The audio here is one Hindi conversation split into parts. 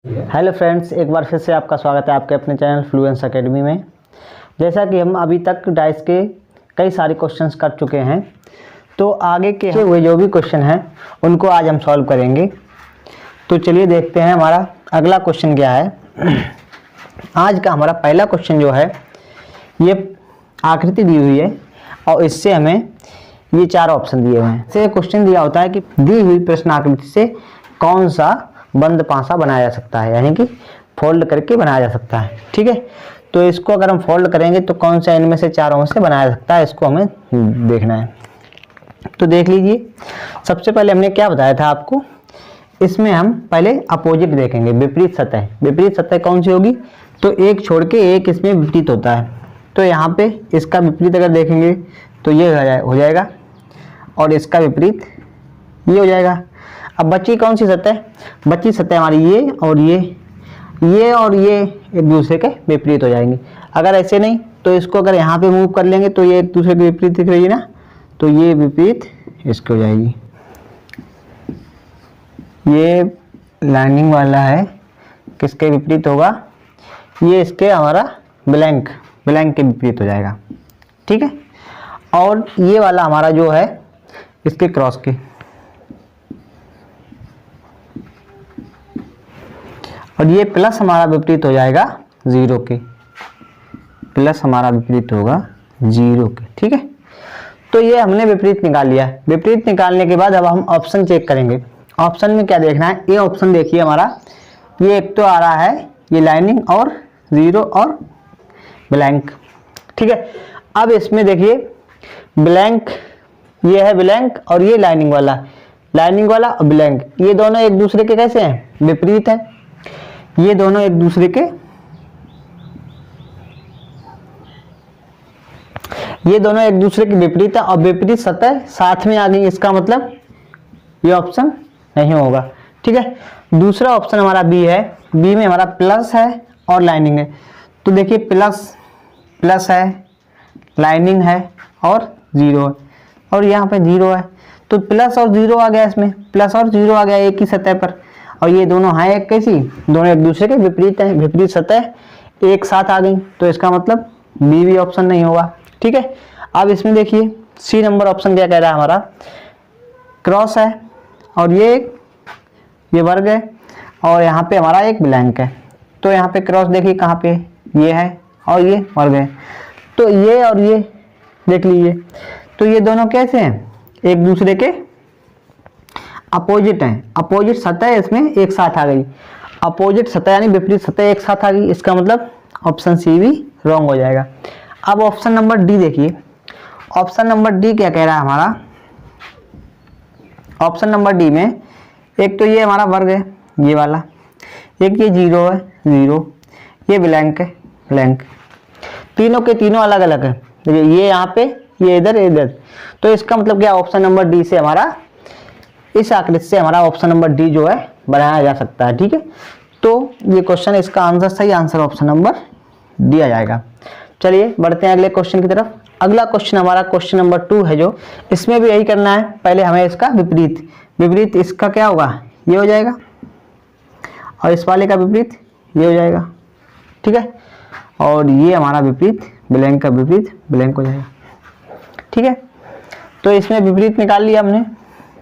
हेलो फ्रेंड्स, एक बार फिर से आपका स्वागत है आपके अपने चैनल फ्लुएंस एकेडमी में। जैसा कि हम अभी तक डाइस के कई सारे क्वेश्चंस कर चुके हैं, तो आगे के हुए जो भी क्वेश्चन हैं उनको आज हम सॉल्व करेंगे। तो चलिए देखते हैं हमारा अगला क्वेश्चन क्या है। आज का हमारा पहला क्वेश्चन जो है, ये आकृति दी हुई है और इससे हमें ये चार ऑप्शन दिए हुए हैं। इससे क्वेश्चन दिया होता है कि दी हुई प्रश्न आकृति से कौन सा बंद पासा बनाया जा सकता है, यानी कि फोल्ड करके बनाया जा सकता है। ठीक है, तो इसको अगर हम फोल्ड करेंगे तो कौन सा इनमें से चारों से बनाया जा सकता है, इसको हमें देखना है। तो देख लीजिए, सबसे पहले हमने क्या बताया था आपको, इसमें हम पहले अपोजिट देखेंगे, विपरीत सतह। विपरीत सतह कौन सी होगी, तो एक छोड़ के एक इसमें विपरीत होता है। तो यहाँ पे इसका विपरीत अगर देखेंगे तो ये हो जाएगा और इसका विपरीत ये हो जाएगा। अब बची कौन सी सतह, बची सतह हमारी ये और ये एक दूसरे के विपरीत हो जाएंगे। अगर ऐसे नहीं तो इसको अगर यहाँ पे मूव कर लेंगे तो ये एक दूसरे के विपरीत दिख रही है ना, तो ये विपरीत इसकी हो जाएगी। ये लाइनिंग वाला है, किसके विपरीत होगा, ये इसके हमारा ब्लैंक के विपरीत हो जाएगा। ठीक है, और ये वाला हमारा जो है इसके क्रॉस के, और ये प्लस हमारा विपरीत हो जाएगा जीरो के, प्लस हमारा विपरीत होगा जीरो के। ठीक है, तो ये हमने विपरीत निकाल लिया है। विपरीत निकालने के बाद अब हम ऑप्शन चेक करेंगे। ऑप्शन में क्या देखना है, ये ऑप्शन देखिए हमारा, ये एक तो आ रहा है ये लाइनिंग और जीरो और ब्लैंक। ठीक है, अब इसमें देखिए ब्लैंक, ये है ब्लैंक और ये लाइनिंग वाला और ब्लैंक, ये दोनों एक दूसरे के कैसे हैं, विपरीत हैं। ये दोनों एक दूसरे के विपरीत है और विपरीत सतह साथ में आ गई, इसका मतलब ये ऑप्शन नहीं होगा। ठीक है, दूसरा ऑप्शन हमारा बी है। बी में हमारा प्लस है और लाइनिंग है। तो देखिए प्लस है, लाइनिंग है और जीरो है, और यहाँ पे जीरो है, तो प्लस और जीरो आ गया, इसमें प्लस और जीरो आ गया एक ही सतह पर। और ये दोनों हैं एक कैसी, दोनों एक दूसरे के विपरीत हैं, विपरीत सतह एक साथ आ गई, तो इसका मतलब बी भी ऑप्शन नहीं होगा। ठीक है, अब इसमें देखिए सी नंबर ऑप्शन क्या कह रहा है हमारा, क्रॉस है और ये वर्ग है और यहाँ पे हमारा एक ब्लैंक है। तो यहाँ पे क्रॉस देखिए कहाँ पे, ये है और ये वर्ग है, तो ये और ये देख लीजिए, तो ये दोनों कैसे हैं, एक दूसरे के अपोजिट हैं। अपोजिट सतह इसमें एक साथ आ गई, अपोजिट सतह यानी विपरीत सतह एक साथ आ गई, इसका मतलब ऑप्शन सी भी रॉन्ग हो जाएगा। अब ऑप्शन नंबर डी देखिए, ऑप्शन नंबर डी क्या कह रहा है हमारा, ऑप्शन नंबर डी में एक तो ये हमारा वर्ग है ये वाला, एक ये जीरो है जीरो, ये ब्लैंक है ब्लैंक, तीनों के तीनों अलग अलग है। देखिए ये यहाँ पे, ये इधर, तो इसका मतलब क्या, ऑप्शन नंबर डी से हमारा, इस आकृति से हमारा ऑप्शन नंबर डी जो है बनाया जा सकता है। ठीक है, तो ये क्वेश्चन, इसका आंसर, सही आंसर ऑप्शन नंबर डी आ जाएगा। चलिए बढ़ते हैं अगले क्वेश्चन की तरफ। अगला क्वेश्चन हमारा क्वेश्चन नंबर 2 है, जो इसमें भी यही करना है। पहले हमें इसका विपरीत इसका क्या होगा, ये हो जाएगा, और इस वाले का विपरीत ये हो जाएगा। ठीक है, और ये हमारा विपरीत, ब्लैंक का विपरीत ब्लैंक हो जाएगा। ठीक है, तो इसमें विपरीत निकाल लिया हमने,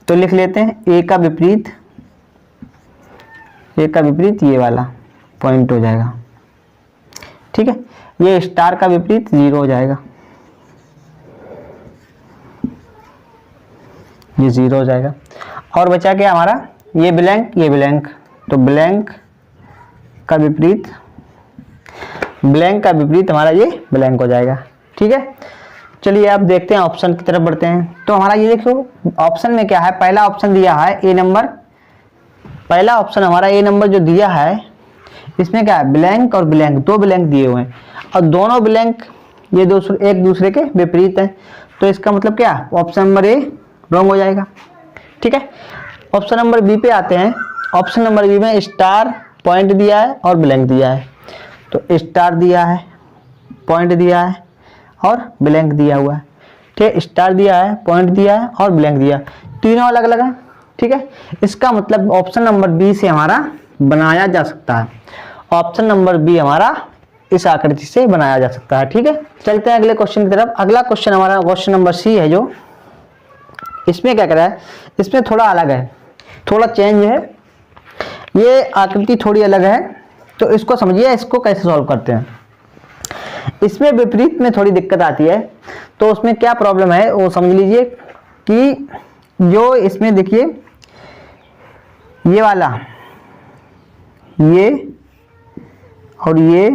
तो लिख लेते हैं ए का विपरीत ये वाला पॉइंट हो जाएगा। ठीक है, ये स्टार का विपरीत जीरो हो जाएगा, ये जीरो हो जाएगा। और बचा क्या हमारा, ये ब्लैंक, तो ब्लैंक का विपरीत हमारा ये ब्लैंक हो जाएगा। ठीक है, चलिए आप देखते हैं ऑप्शन की तरफ बढ़ते हैं। तो हमारा ये देखो ऑप्शन में क्या है, पहला ऑप्शन दिया है ए नंबर, पहला ऑप्शन हमारा ए नंबर जो दिया है, इसमें क्या है, ब्लैंक और ब्लैंक, दो ब्लैंक दिए हुए हैं और दोनों ब्लैंक ये एक दूसरे के विपरीत हैं, तो इसका मतलब क्या, ऑप्शन नंबर ए रॉन्ग हो जाएगा। ठीक है, ऑप्शन नंबर बी पे आते हैं। ऑप्शन नंबर बी में स्टार पॉइंट दिया है और ब्लैंक दिया है, तो स्टार दिया है, पॉइंट दिया है और ब्लैंक दिया हुआ है। ठीक है, स्टार दिया है, पॉइंट दिया है और ब्लैंक दिया, तीनों अलग अलग है। ठीक है, इसका मतलब ऑप्शन नंबर बी से हमारा बनाया जा सकता है। ऑप्शन नंबर बी हमारा इस आकृति से बनाया जा सकता है। ठीक है, चलते हैं अगले क्वेश्चन की तरफ। अगला क्वेश्चन हमारा क्वेश्चन नंबर सी है, जो इसमें क्या कर रहा है, इसमें थोड़ा अलग है, थोड़ा चेंज है, ये आकृति थोड़ी अलग है। तो इसको समझिए, इसको कैसे सॉल्व करते हैं। इसमें विपरीत में थोड़ी दिक्कत आती है, तो उसमें क्या प्रॉब्लम है वो समझ लीजिए कि जो इसमें देखिए ये वाला, ये और ये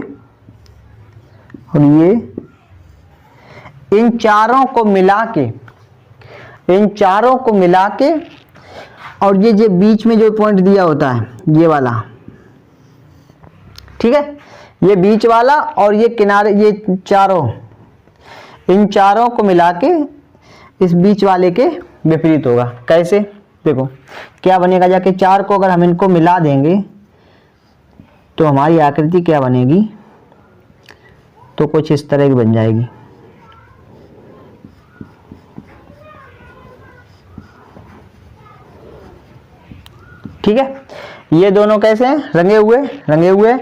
और ये, इन चारों को मिला के और ये जो बीच में जो पॉइंट दिया होता है ये वाला, ठीक है, ये बीच वाला और ये किनारे, ये चारों, इन चारों को मिला के इस बीच वाले के विपरीत होगा। कैसे, देखो क्या बनेगा, जाके चार को अगर हम इनको मिला देंगे तो हमारी आकृति क्या बनेगी, तो कुछ इस तरह की बन जाएगी। ठीक है, ये दोनों कैसे हैं, रंगे हुए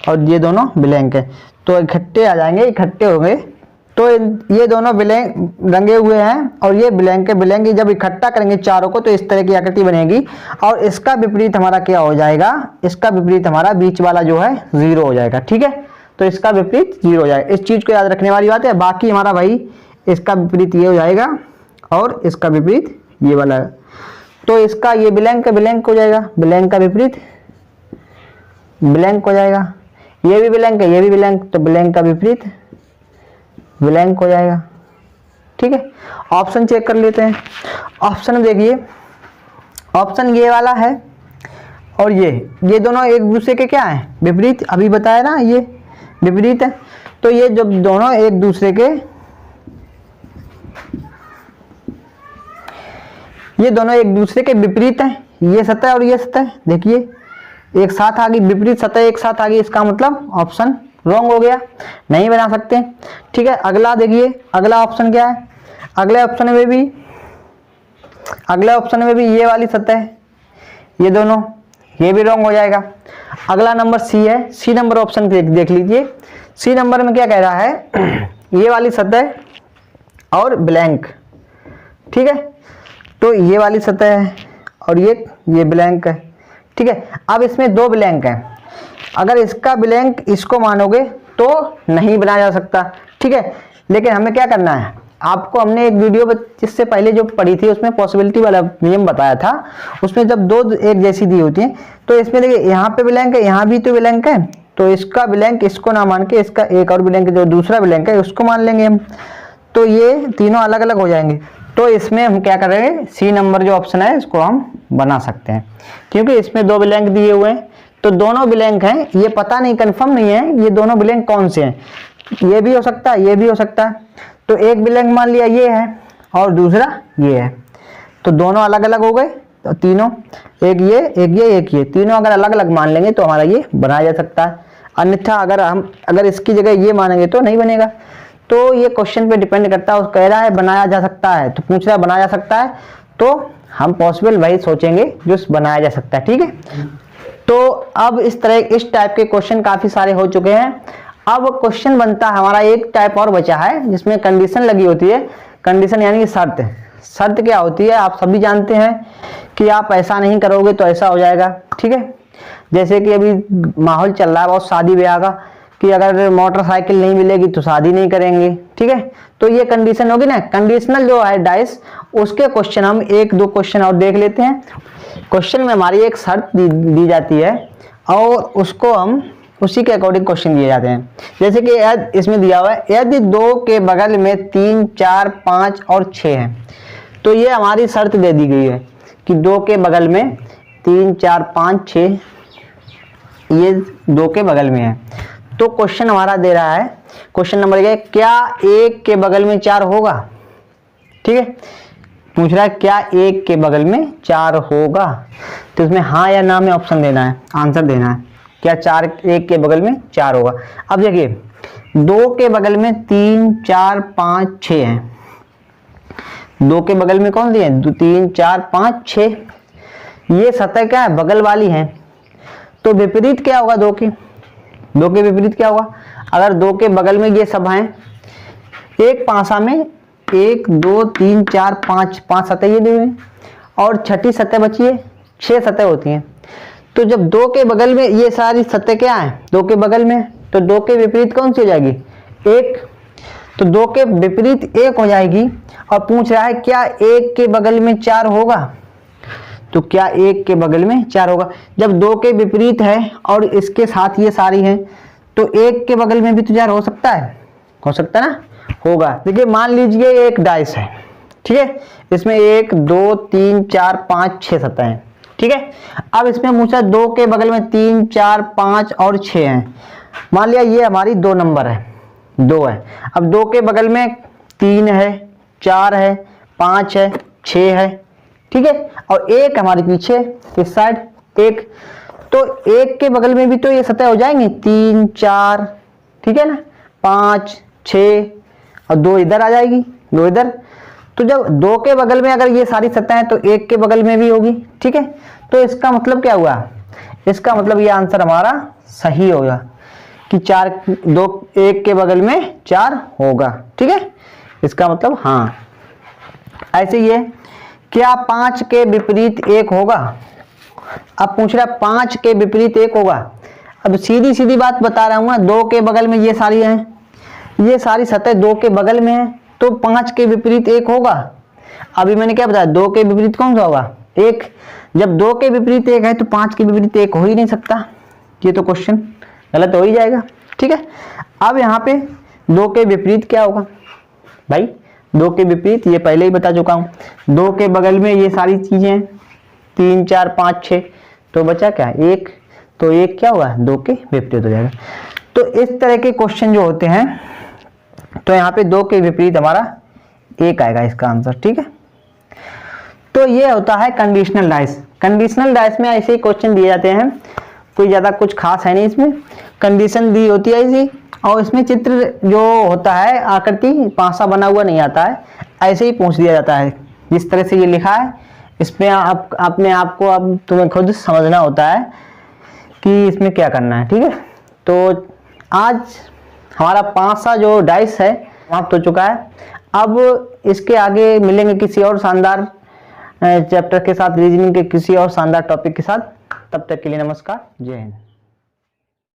और ये दोनों ब्लैंक है, तो इकट्ठे आ जाएंगे, इकट्ठे होंगे। तो ये दोनों ब्लैंक रंगे हुए हैं और ये ब्लैंक है, ब्लैंक जब इकट्ठा करेंगे चारों को तो इस तरह की आकृति बनेगी। और इसका विपरीत हमारा क्या हो जाएगा, इसका विपरीत हमारा बीच वाला जो है 0 हो जाएगा। ठीक है, तो इसका विपरीत 0 हो जाएगा। इस चीज को याद रखने वाली बात है। बाकी हमारा भाई इसका विपरीत ये हो जाएगा और इसका विपरीत ये वाला है। तो इसका ये ब्लैंक का ब्लैंक हो जाएगा, ब्लैंक का विपरीत ब्लैंक हो जाएगा। ये भी ब्लैंक है, ये भी ब्लैंक, तो ब्लैंक का विपरीत ब्लैंक हो जाएगा। ठीक है, ऑप्शन चेक कर लेते हैं। ऑप्शन देखिए, ऑप्शन ये वाला है और ये दोनों एक दूसरे के क्या है, विपरीत। अभी बताया ना, ये विपरीत है। तो ये जब दोनों एक दूसरे के, ये दोनों एक दूसरे के विपरीत हैं, ये सतह और ये सतह देखिए एक साथ आ गई, विपरीत सतह एक साथ आ गई, इसका मतलब ऑप्शन रॉन्ग हो गया, नहीं बना सकते। ठीक है, अगला देखिए, अगला ऑप्शन क्या है, अगले ऑप्शन में भी ये वाली सतह, ये दोनों, ये भी रॉन्ग हो जाएगा। अगला नंबर सी है, सी नंबर ऑप्शन देख लीजिए। सी नंबर में क्या कह रहा है, ये वाली सतह और ब्लैंक। ठीक है, तो ये वाली सतह है और ये ब्लैंक है। ठीक है, अब इसमें दो ब्लैंक हैं, अगर इसका ब्लैंक इसको मानोगे तो नहीं बनाया जा सकता। ठीक है, लेकिन हमें क्या करना है, आपको हमने एक वीडियो जिससे पहले जो पढ़ी थी उसमें पॉसिबिलिटी वाला नियम बताया था। उसमें जब दो एक जैसी दी होती हैं तो इसमें देखिए यहाँ पे ब्लैंक है, यहाँ भी तो ब्लैंक है, तो इसका ब्लैंक इसको ना मान के इसका एक और ब्लैंक जो दूसरा ब्लैंक है उसको मान लेंगे हम, तो ये तीनों अलग अलग हो जाएंगे। तो इसमें हम क्या करेंगे, सी नंबर जो ऑप्शन है इसको हम बना सकते हैं, क्योंकि इसमें दो ब्लैंक दिए हुए हैं, तो दोनों ब्लैंक हैं, ये पता नहीं, कंफर्म नहीं है ये दोनों ब्लैंक कौन से हैं, ये भी हो सकता है, ये भी हो सकता है। तो एक ब्लैंक मान लिया ये है और दूसरा ये है, तो दोनों अलग अलग हो गए, तो तीनों, एक ये, तीनों अगर अलग अलग मान लेंगे तो हमारा ये बनाया जा सकता है। अन्यथा अगर इसकी जगह ये मानेंगे तो नहीं बनेगा। तो ये क्वेश्चन पे डिपेंड करता है, कह रहा है बनाया जा सकता है, तो पूछ रहा है बनाया जा सकता है, तो हम पॉसिबल वही सोचेंगे जो बनाया जा सकता है। ठीक है, तो अब इस टाइप के क्वेश्चन काफी सारे हो चुके हैं। अब क्वेश्चन बनता है हमारा, एक टाइप और बचा है जिसमें कंडीशन लगी होती है। कंडीशन यानी शर्त। शर्त क्या होती है, आप सभी जानते हैं कि आप ऐसा नहीं करोगे तो ऐसा हो जाएगा। ठीक है, जैसे कि अभी माहौल चल रहा है बहुत शादी ब्याह का, कि अगर मोटरसाइकिल नहीं मिलेगी तो शादी नहीं करेंगे। ठीक है, तो ये कंडीशन होगी ना, कंडीशनल जो है डाइस, उसके क्वेश्चन हम एक दो क्वेश्चन और देख लेते हैं। क्वेश्चन में हमारी एक शर्त दी जाती है और उसको हम उसी के अकॉर्डिंग क्वेश्चन दिए जाते हैं। जैसे कि इसमें दिया हुआ है, यदि 2 के बगल में 3, 4, 5 और 6 है, तो ये हमारी शर्त दे दी गई है कि 2 के बगल में 3, 4, 5, 6, ये 2 के बगल में है। तो क्वेश्चन हमारा दे रहा है, क्वेश्चन नंबर 1, क्या 1 के बगल में 4 होगा। ठीक है, पूछ रहा है क्या 1 के बगल में 4 होगा, तो इसमें हाँ या ना में ऑप्शन देना है, आंसर देना है, क्या 1 के बगल में 4 होगा। अब देखिए 2 के बगल में 3, 4, 5, 6 है, 2 के बगल में कौन दिए, 3, 4, 5, 6, ये सतह क्या है, बगल वाली है, तो विपरीत क्या होगा दो के? दो के विपरीत क्या होगा? अगर दो के बगल में ये सब हैं, एक पासा में 1 2 3 4 5 5 सतह ये दिए हैं और छठी सतह बची है, 6 सतह होती हैं। तो जब दो के बगल में ये सारी सतह क्या है? दो के बगल में, तो दो के विपरीत कौन सी हो जाएगी? एक। तो दो के विपरीत एक हो जाएगी और पूछ रहा है क्या एक के बगल में 4 होगा? तो क्या एक के बगल में 4 होगा? जब दो के विपरीत है और इसके साथ ये सारी हैं, तो एक के बगल में भी तो 4 हो सकता है, हो सकता है ना? होगा। देखिए मान लीजिए एक डाइस है, ठीक है, इसमें 1 2 3 4 5 6 सतह हैं, ठीक है। अब इसमें पूछा दो के बगल में 3 4 5 और 6 हैं। मान लिया ये हमारी 2 नंबर है, 2 है। अब दो के बगल में 3 है, 4 है, 5 है, 6 है, ठीक है, और एक हमारे पीछे इस साइड एक। तो एक के बगल में भी तो ये सतह हो जाएंगे, 3 4, ठीक है ना, 5 6 और 2 इधर आ जाएगी, 2 इधर। तो जब दो के बगल में अगर ये सारी सतह है तो एक के बगल में भी होगी, ठीक है। तो इसका मतलब क्या हुआ? इसका मतलब ये आंसर हमारा सही होगा कि 4 दो एक के बगल में 4 होगा, ठीक है। इसका मतलब हाँ। ऐसे ये क्या 5 के विपरीत 1 होगा? अब पूछ रहा है 5 के विपरीत 1 होगा। अब सीधी सीधी बात बता रहा हूँ, दो के बगल में ये सारी हैं, ये सारी सतह दो के बगल में है, तो 5 के विपरीत 1 होगा। अभी मैंने क्या बताया? दो के विपरीत कौन सा होगा? 1। जब दो के विपरीत 1 है तो 5 के विपरीत 1 हो ही नहीं सकता, ये तो क्वेश्चन गलत हो ही जाएगा, ठीक है। अब यहाँ पे दो के विपरीत क्या होगा भाई? दो के विपरीत ये पहले ही बता चुका हूँ, दो के बगल में ये सारी चीजें हैं, 3 4 5 6, तो बचा क्या? 1। तो 1 क्या हुआ? दो के विपरीत हो जाएगा। तो इस तरह के क्वेश्चन जो होते हैं, तो यहाँ पे दो के विपरीत हमारा 1 आएगा इसका आंसर, ठीक है। तो ये होता है कंडीशनल डाइस। कंडीशनल डाइस में ऐसे ही क्वेश्चन दिए जाते हैं, कोई ज़्यादा कुछ खास है नहीं इसमें, कंडीशन दी होती है ऐसी, और इसमें चित्र जो होता है आकृति पासा बना हुआ नहीं आता है, ऐसे ही पूछ दिया जाता है जिस तरह से ये लिखा है। इसमें आप अपने आप को अब तुम्हें खुद समझना होता है कि इसमें क्या करना है, ठीक है। तो आज हमारा पासा जो डाइस है समाप्त हो चुका है। अब इसके आगे मिलेंगे किसी और शानदार चैप्टर के साथ, रीजनिंग के किसी और शानदार टॉपिक के साथ। तब तक के लिए नमस्कार, जय हिंद।